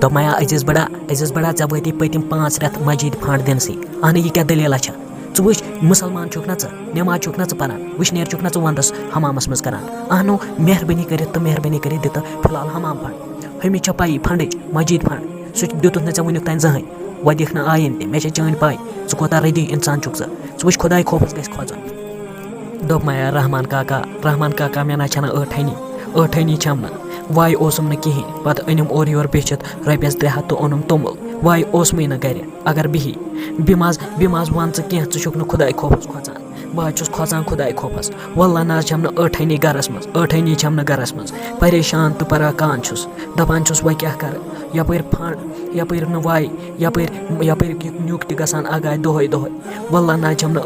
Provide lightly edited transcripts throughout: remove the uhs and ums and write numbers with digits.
दोपमाया अजीज बड़ा चे वाती पतिम 5 रेत मस्जिद फंड दिनसी अहन यह क्या दलील च वुच मुसलमान चुक ना नमाज चुक ना पान वुशनेर चुक ना वंदस हमामस मज करान अहनो मेहरबानी कर दित फिलहाल हमाम फंड हमें पाई फंड मस्जिद फंड सह दित ना वुनिक तान जहन व दिख ना आयन ते मे चान पाई च कोता रदी इंसान चुक वुच खुदाई खोफस गस खोजन दोपमाया रहमान काका मे ना छना अठनी छमना वाई ओसम न कहें पत अनिम और योर बेचित रपियस 300 तो ओनम तोमुल वाई ओसमे न गर अगर बिही बिमाज वन कह चुक न खुदाई खोफस खोचान बह खोचान खुदाई खोफस वल्ला ना छम न अठनी छम न गरस मज परेशान तो पराकान दपान व क्या कर यपर फंड यपर न वाई यपर न्युक त गसान आगाय दोहे वल्ला ना छम न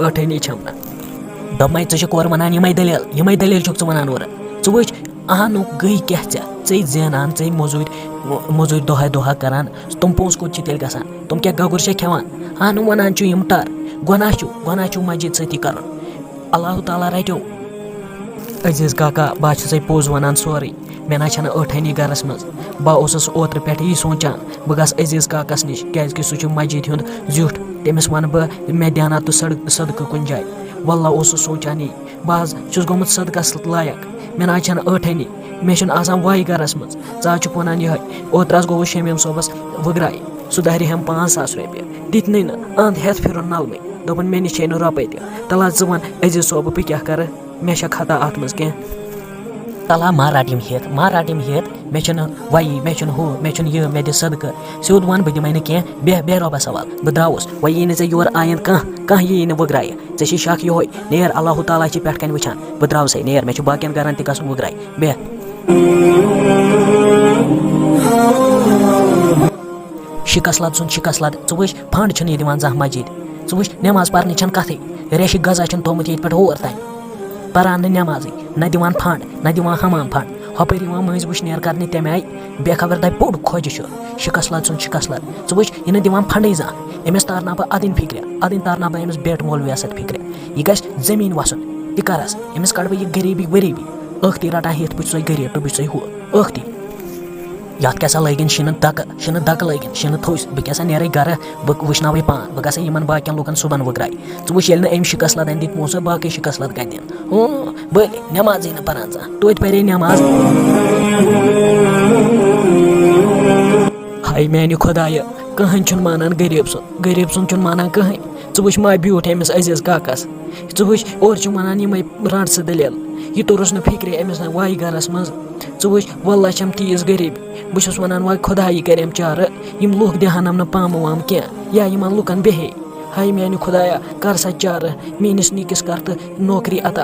अठनी छम न दपमाय कोर वनान यमै दलील चुक वनान और वुच अहनु गई क्या चे जेनान चे मजूर दोहा करान तुम पोस कोत तेल गसान तुम क्या गगुर खेवान अहनु वनान यम टर गुनाह मस्जिद सती कर अल्लाह ताला रटो अजीज काका बह पोज वनान सोरे मे ना अठनी गरस मज बह ओत्र पे यह सोचान बह गस अजीज काकस निश क्या सह मस्जिद हुंद जुठ तमिस वन बह मे देना तो सदक कुन जाए वल्ला सोचान यी बह गोमुत सदकस लायक मे ना अठनी मे आसान वाई गरस मज च वनान यह ओत्र गो शमीम सोबस वगराय सह दारि हम 5,000 रुपये दित नी अंद हेत फिर नलमे दोपन मे निश रुपये तला वन अजीज सोब बह क्या कर मे खता अत मज कह तला मा रटिम हेत मे वाई मे हू मे यह मे दि सदक सिद वन बह दिमे कह बे रबा सवाल बह द्रावस वे यी चे योर आयन कह यी वगराय ऐ शक यो नेर अल्लाह ताला पे कन वुचान बह द्राव से नेर मे बाकियन गरन तक वगराय बे शिकसलत वुच फंड ये जह मस्जिद वुच नमाज पर्न कथे रेश गजा थोमुत ये पे और तान परान नमाज न दिवान फंड न दिवान हमाम फंड हपर मज वुशनेर कर तमें आई बेखबर द बोड़ खोज शिकसलत वुच यह दिवान फंड जह अमिस तारना बह अदन तारना बह अमिस बेट मौलवी फिक्र यह गस जमीन वसन तह करस अमिस कड़ बह यह गरीबी वरीबी अख्ती रटान हित बह गरीब तो बह हू अख्ती यथ क्या लगन शिन दक लगन शिन थोस बह क्या नेर गर बह वुचन पान बह ग बाकियन लुकन सुबन वगराय वुच ये अम शिकसलत दित मोसो बाकी शिकसलत कत दिन बलि नमाज न पान तोत पे नमाज हाय मैंने खुदाय कहन मानान गरीब सुन मानान कहन वुच मा ब्यूठ अमिस अजीज काकस वुच और वनान यम रट स दलील यह तोरस न फिक्रे अमिस न वाई गरस मज वुच वल्ला छम तीज गरीबी बस वनान वा खुदाई करम चार यम लूक दहानम न पाम वाम क्या या यमन लुकन बेहे हाय मैंने खुदाया कर सा चार मीनिस निकिस कर तो नौकरी अता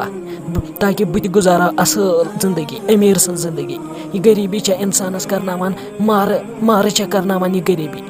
ताकि बह गुजारा असल जिंदगी अमीर सन जिंदगी यह गरीबी इंसानस करनावान मार करनावान यह गरीबी